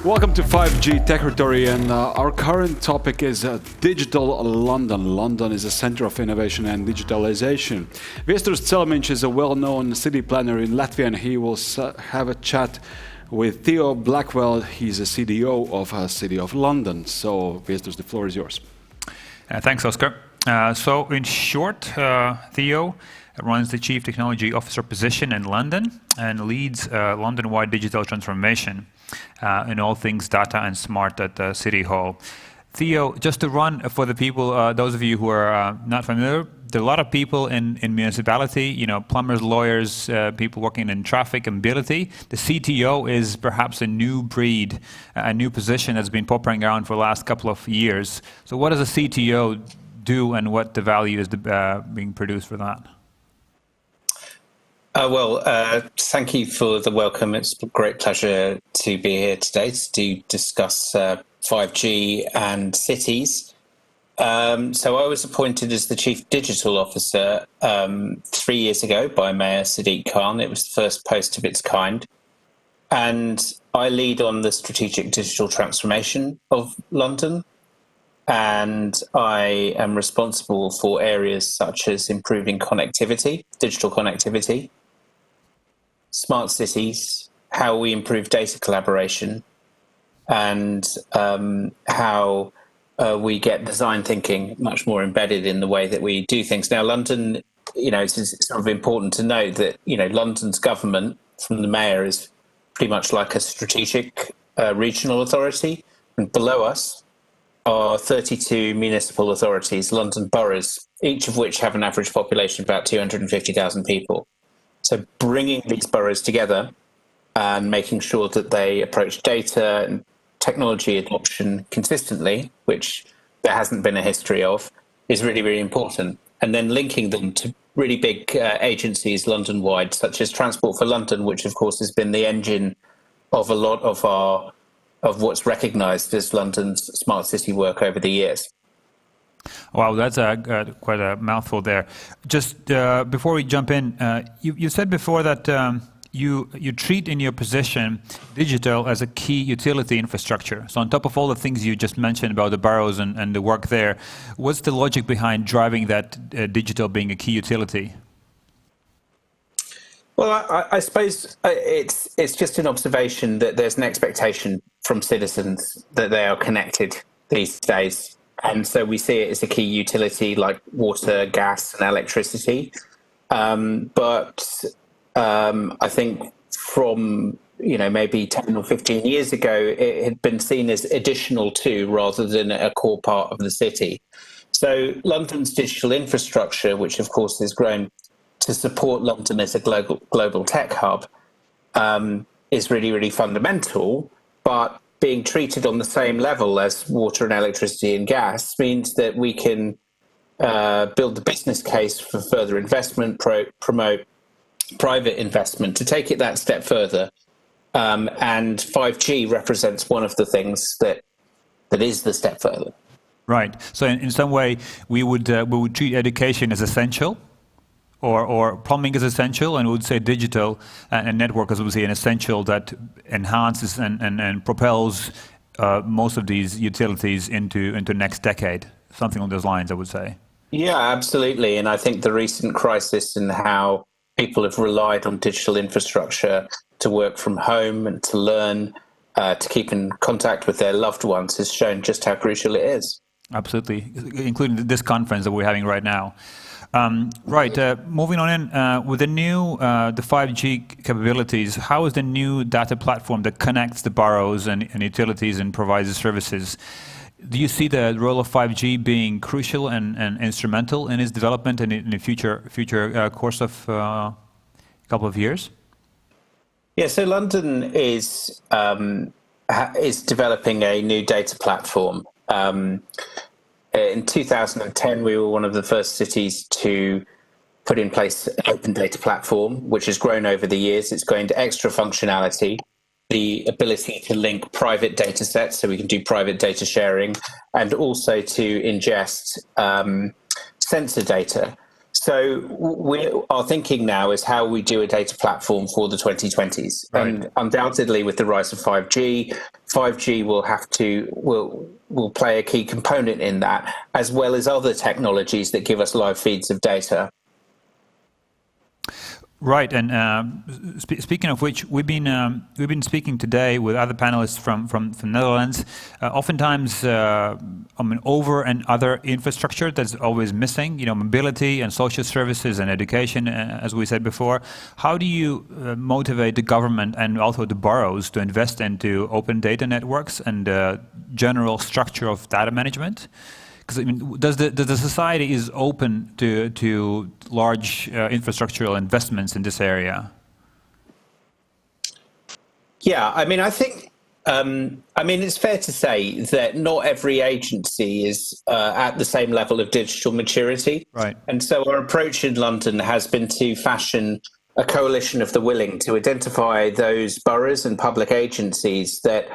Welcome to 5G Territory, and our current topic is Digital London. London is a center of innovation and digitalisation. Viesturs Celmins is a well-known city planner in Latvia, and he will have a chat with Theo Blackwell. He's a CDO of City of London. So, Viesturs, the floor is yours. Thanks, Oscar. So, in short, Theo runs the Chief Technology Officer position in London and leads London-wide digital transformation in all things data and smart at City Hall. Theo, just to run for the people, those of you who are not familiar, there are a lot of people in municipality, plumbers, lawyers, people working in traffic and mobility. The CTO is perhaps a new breed, a new position that's been popping around for the last couple of years. So what does a CTO do, and what the value is being produced for that? Thank you for the welcome. It's a great pleasure to be here today to discuss 5G and cities. So I was appointed as the Chief Digital Officer 3 years ago by Mayor Sadiq Khan. It was the first post of its kind. And I lead on the strategic digital transformation of London. And I am responsible for areas such as improving connectivity, digital connectivity, smart cities, how we improve data collaboration, and how we get design thinking much more embedded in the way that we do things. Now, London, it's sort of important to note that, London's government from the mayor is pretty much like a strategic regional authority. And below us are 32 municipal authorities, London boroughs, each of which have an average population of about 250,000 people. So bringing these boroughs together and making sure that they approach data and technology adoption consistently, which there hasn't been a history of, is really, really important. And then linking them to really big agencies London-wide, such as Transport for London, which of course has been the engine of a lot of what's recognised as London's smart city work over the years. Wow, that's quite a mouthful there. Just before we jump in, you said before that you treat in your position digital as a key utility infrastructure. So on top of all the things you just mentioned about the boroughs and the work there, what's the logic behind driving that digital being a key utility? Well, I suppose it's just an observation that there's an expectation from citizens that they are connected these days. And so we see it as a key utility like water, gas and electricity. But I think from, maybe 10 or 15 years ago, it had been seen as additional to rather than a core part of the city. So London's digital infrastructure, which of course has grown to support London as a global tech hub, is really, really fundamental. But being treated on the same level as water and electricity and gas means that we can build the business case for further investment, promote private investment to take it that step further. And 5G represents one of the things that is the step further. Right. So in some way, we would treat education as essential, or plumbing is essential, and we would say digital and network as we say an essential that enhances and propels most of these utilities into next decade, something along those lines, I would say. Yeah, absolutely. And I think the recent crisis and how people have relied on digital infrastructure to work from home and to learn, to keep in contact with their loved ones has shown just how crucial it is. Absolutely, including this conference that we're having right now. Moving on in, with the new the 5G capabilities, how is the new data platform that connects the boroughs and utilities and provides the services? Do you see the role of 5G being crucial and instrumental in its development and in the future course of a couple of years? Yeah, so London is developing a new data platform. In 2010, we were one of the first cities to put in place an open data platform, which has grown over the years. It's going to extra functionality, the ability to link private data sets so we can do private data sharing, and also to ingest sensor data. So our thinking now is how we do a data platform for the 2020s, Right. and undoubtedly with the rise of 5G, 5G will play a key component in that, as well as other technologies that give us live feeds of data. Right, and speaking of which, we've been speaking today with other panelists from Netherlands. Oftentimes, over and other infrastructure that's always missing. Mobility and social services and education, as we said before. How do you motivate the government and also the boroughs to invest into open data networks and general structure of data management? Because does the society is open to large infrastructural investments in this area? Yeah, I think it's fair to say that not every agency is at the same level of digital maturity. Right. And so our approach in London has been to fashion a coalition of the willing to identify those boroughs and public agencies that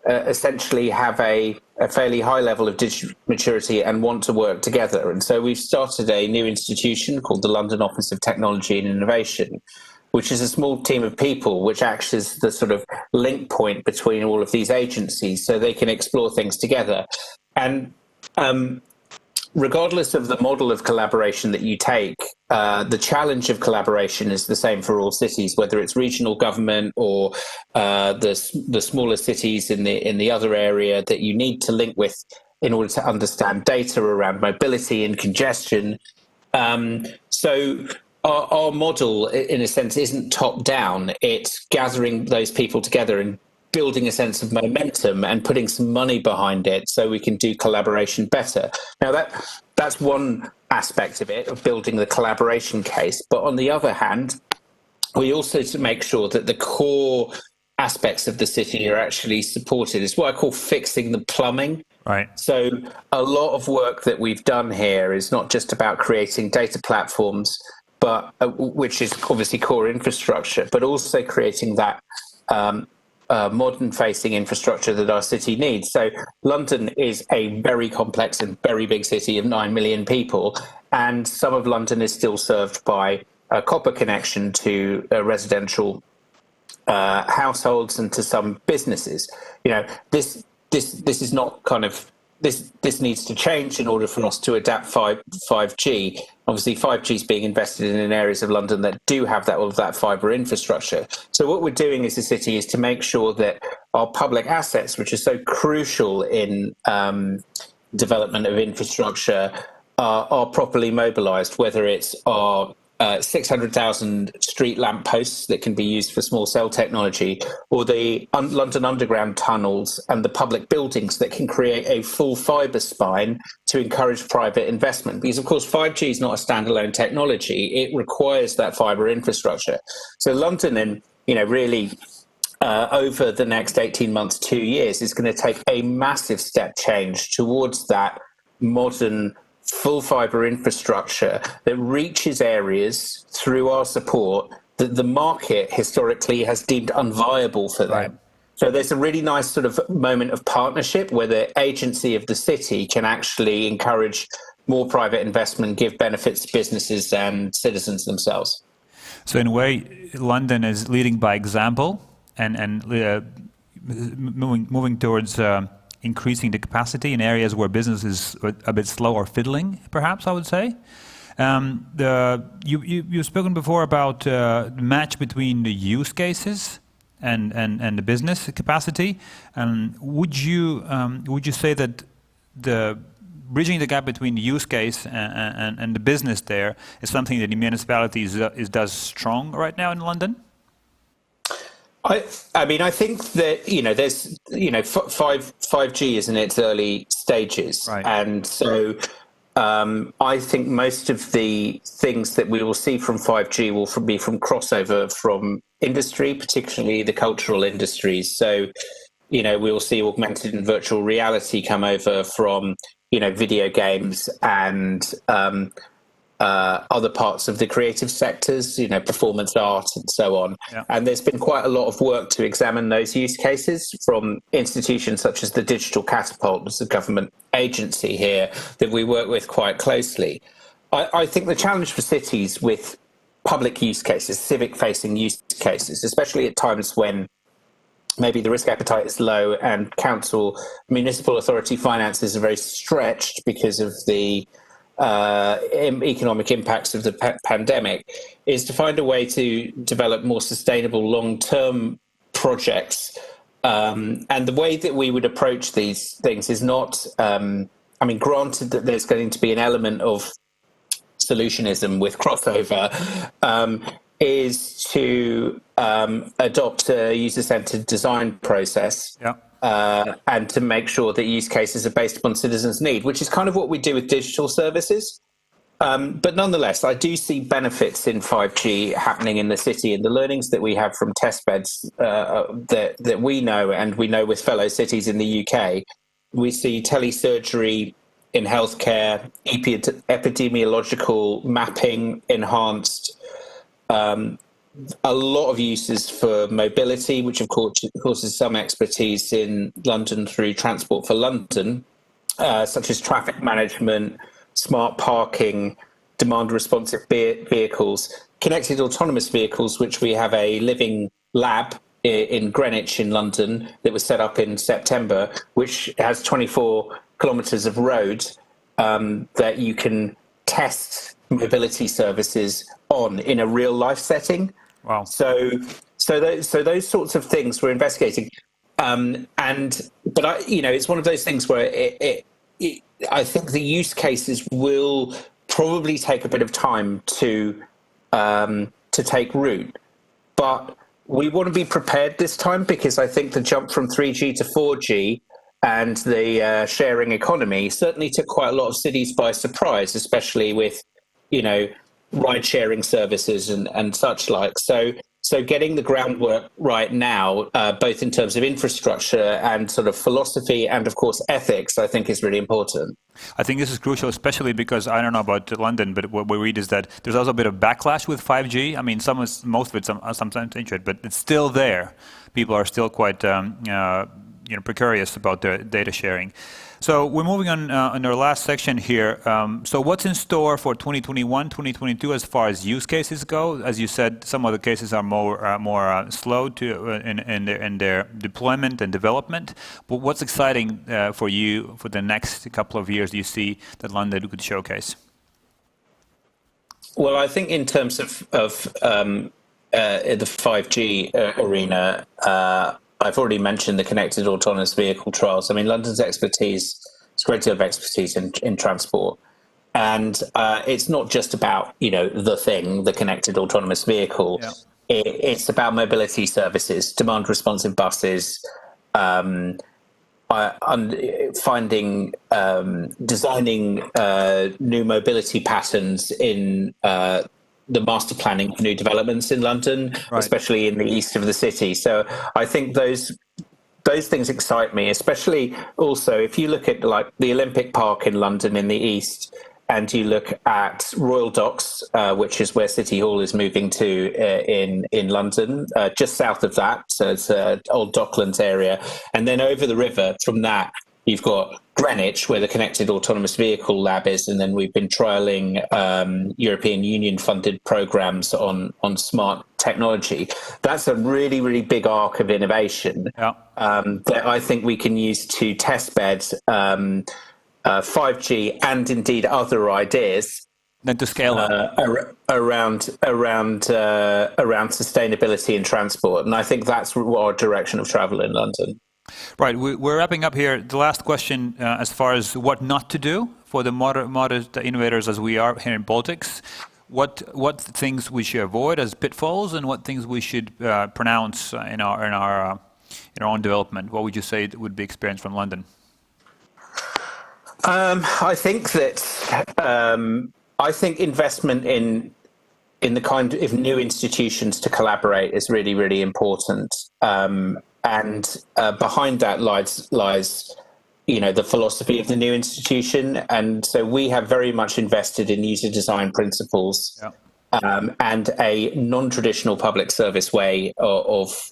essentially have a fairly high level of digital maturity and want to work together. And so we've started a new institution called the London Office of Technology and Innovation, which is a small team of people which acts as the sort of link point between all of these agencies so they can explore things together. And regardless of the model of collaboration that you take, the challenge of collaboration is the same for all cities, whether it's regional government or the smaller cities in the other area that you need to link with in order to understand data around mobility and congestion. So our model, in a sense, isn't top down. It's gathering those people together and building a sense of momentum and putting some money behind it so we can do collaboration better. Now, that's one aspect of it, of building the collaboration case. But on the other hand, we also to make sure that the core aspects of the city are actually supported. It's what I call fixing the plumbing. Right. So a lot of work that we've done here is not just about creating data platforms, but which is obviously core infrastructure, but also creating that modern-facing infrastructure that our city needs. So London is a very complex and very big city of 9 million people, and some of London is still served by a copper connection to residential households and to some businesses. This is not kind of this needs to change in order for us to adapt 5G. Obviously, 5G is being invested in areas of London that do have all of that fibre infrastructure. So what we're doing as a city is to make sure that our public assets, which are so crucial in development of infrastructure, are properly mobilised, whether it's our 600,000 street lamp posts that can be used for small cell technology, or the London Underground tunnels and the public buildings that can create a full fibre spine to encourage private investment. Because, of course, 5G is not a standalone technology. It requires that fibre infrastructure. So London, really over the next 18 months, 2 years, is going to take a massive step change towards that modern full fibre infrastructure that reaches areas through our support that the market historically has deemed unviable for them. Right. So there's a really nice sort of moment of partnership where the agency of the city can actually encourage more private investment, give benefits to businesses and citizens themselves. So in a way, London is leading by example and moving towards increasing the capacity in areas where business is a bit slow or fiddling, perhaps I would say. You've spoken before about the match between the use cases and the business capacity. Would you say that the bridging the gap between the use case and the business there is something that the municipality does strong right now in London? I think that there's 5G is in its early stages, right. And so I think most of the things that we will see from 5G will be from crossover from industry, particularly the cultural industries. So we will see augmented and virtual reality come over from video games and other parts of the creative sectors, performance art and so on. Yeah. And there's been quite a lot of work to examine those use cases from institutions such as the Digital Catapult, as a government agency here that we work with quite closely. I think the challenge for cities with public use cases, civic-facing use cases, especially at times when maybe the risk appetite is low and municipal authority finances are very stretched because of the economic impacts of the pandemic, is to find a way to develop more sustainable long-term projects. And the way that we would approach these things is not, granted that there's going to be an element of solutionism with crossover, is to adopt a user-centered design process. Yeah. And to make sure that use cases are based upon citizens' need, which is kind of what we do with digital services. But nonetheless, I do see benefits in 5G happening in the city, and the learnings that we have from testbeds that we know, and we know with fellow cities in the UK. We see telesurgery in healthcare, epidemiological mapping enhanced, a lot of uses for mobility, which of course is some expertise in London through Transport for London, such as traffic management, smart parking, demand responsive vehicles, connected autonomous vehicles, which we have a living lab in Greenwich in London that was set up in September, which has 24 kilometres of road that you can test mobility services on in a real life setting. Wow. So those sorts of things we're investigating, but it's one of those things where I think the use cases will probably take a bit of time to take root, but we want to be prepared this time, because I think the jump from 3G to 4G and the sharing economy certainly took quite a lot of cities by surprise, especially with ride-sharing services and such like. So getting the groundwork right now, both in terms of infrastructure and sort of philosophy and, of course, ethics, I think is really important. I think this is crucial, especially because I don't know about London, but what we read is that there's also a bit of backlash with 5G. I mean, most of it's sometimes interested, but it's still there. People are still quite precarious about their data sharing. So we're moving on in our last section here. So what's in store for 2021, 2022 as far as use cases go? As you said, some of the cases are more slow in their deployment and development. But what's exciting for you for the next couple of years do you see that London could showcase? Well, I think in terms of the 5G arena, I've already mentioned the connected autonomous vehicle trials. I mean, London's expertise, it's a great deal of expertise in transport. And it's not just about, the connected autonomous vehicle. Yeah. It's about mobility services, demand responsive buses, designing new mobility patterns in the master planning of new developments in London, right, especially in the east of the city. So I think those things excite me, especially also if you look at like the Olympic Park in London in the east, and you look at Royal Docks, which is where City Hall is moving to in London, just south of that. So it's Old Docklands area. And then over the river from that, you've got Greenwich, where the Connected Autonomous Vehicle Lab is, and then we've been trialling European Union-funded programs on smart technology. That's a really, really big arc of innovation that I think we can use to testbed 5G and indeed other ideas. Then to scale up around sustainability in transport, and I think that's our direction of travel in London. Right, we're wrapping up here. The last question, as far as what not to do for the modest innovators as we are here in Baltics, what things we should avoid as pitfalls, and what things we should pronounce in our own development. What would you say would be experience from London? I think that investment in the kind of new institutions to collaborate is really, really important. And behind that lies, the philosophy of the new institution. And so we have very much invested in user design principles and a non-traditional public service way of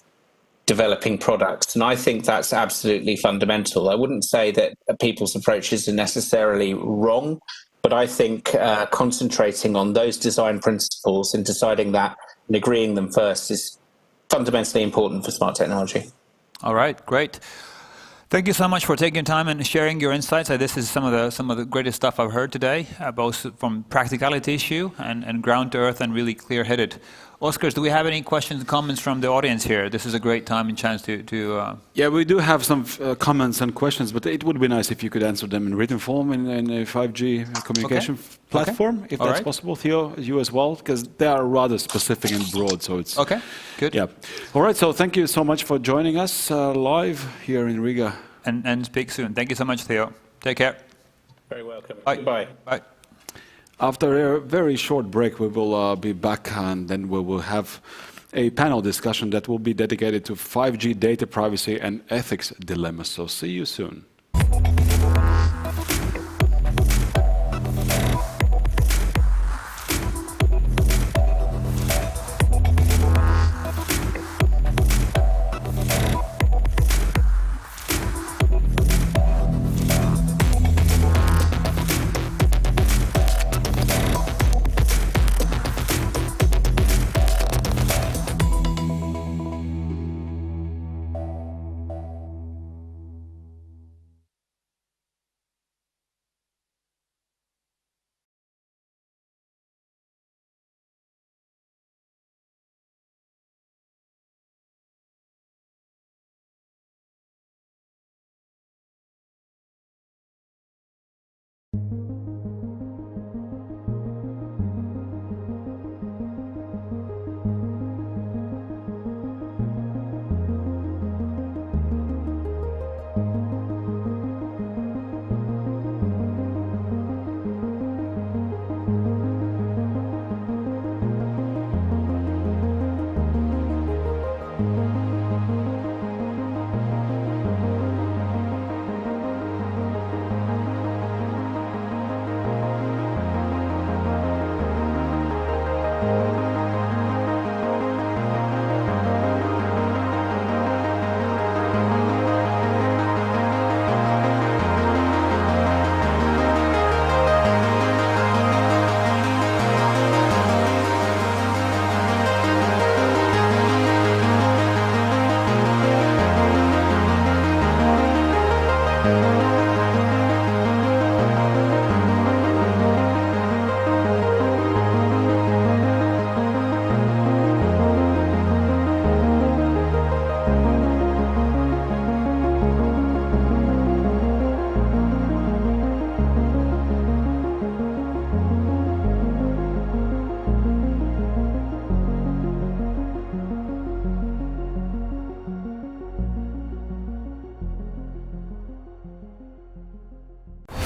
developing products. And I think that's absolutely fundamental. I wouldn't say that people's approaches are necessarily wrong, But I think concentrating on those design principles and deciding that and agreeing them first is fundamentally important for smart technology. All right, great. Thank you so much for taking time and sharing your insights. This is some of the greatest stuff I've heard today, both from practicality issue and ground to earth and really clear-headed. Oscars, do we have any questions and comments from the audience here? This is a great time and chance to Yeah, we do have some comments and questions, but it would be nice if you could answer them in written form in a 5G communication platform, if that's possible. Theo, you as well, because they are rather specific and broad, so it's... Okay, good. Yeah. All right, so thank you so much for joining us live here in Riga. And speak soon. Thank you so much, Theo. Take care. Very welcome. Bye. Goodbye. Bye. After a very short break, we will be back, and then we will have a panel discussion that will be dedicated to 5G data privacy and ethics dilemmas. So see you soon.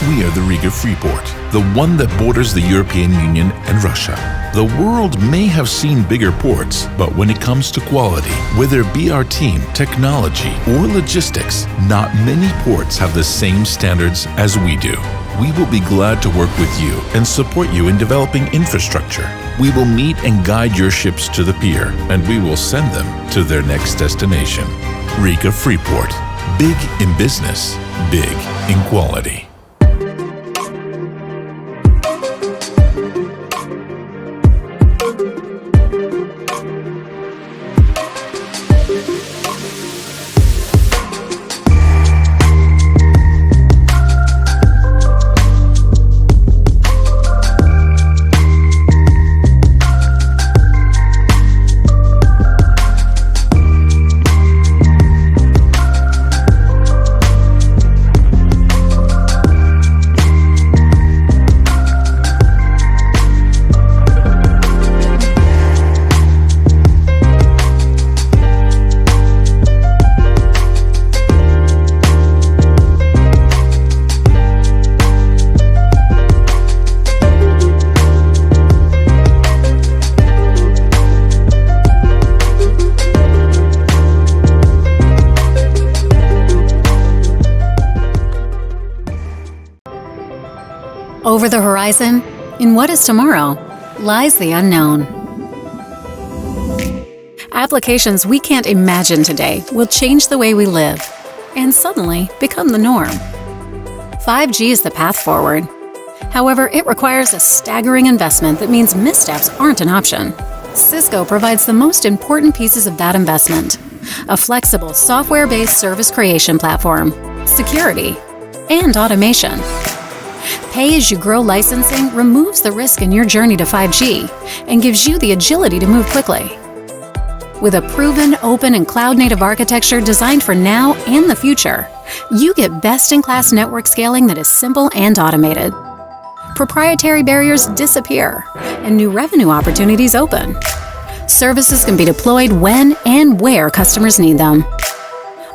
We are the Riga Freeport, the one that borders the European Union and Russia. The world may have seen bigger ports, but when it comes to quality, whether it be our team, technology, or logistics, not many ports have the same standards as we do. We will be glad to work with you and support you in developing infrastructure. We will meet and guide your ships to the pier, and we will send them to their next destination. Riga Freeport. Big in business, big in quality. Over the horizon, in what is tomorrow, lies the unknown. Applications we can't imagine today will change the way we live and suddenly become the norm. 5G is the path forward. However, it requires a staggering investment that means missteps aren't an option. Cisco provides the most important pieces of that investment: a flexible software-based service creation platform, security, and automation. Pay-as-you-grow licensing removes the risk in your journey to 5G and gives you the agility to move quickly. With a proven, open, and cloud-native architecture designed for now and the future, you get best-in-class network scaling that is simple and automated. Proprietary barriers disappear, and new revenue opportunities open. Services can be deployed when and where customers need them.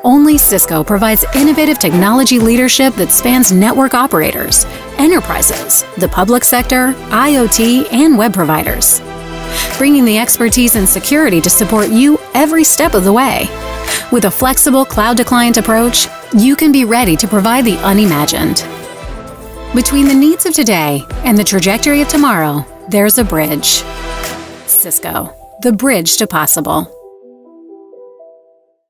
Only Cisco provides innovative technology leadership that spans network operators, enterprises, the public sector, IoT, and web providers, bringing the expertise and security to support you every step of the way. With a flexible cloud-to-client approach, you can be ready to provide the unimagined. Between the needs of today and the trajectory of tomorrow, there's a bridge. Cisco, the bridge to possible.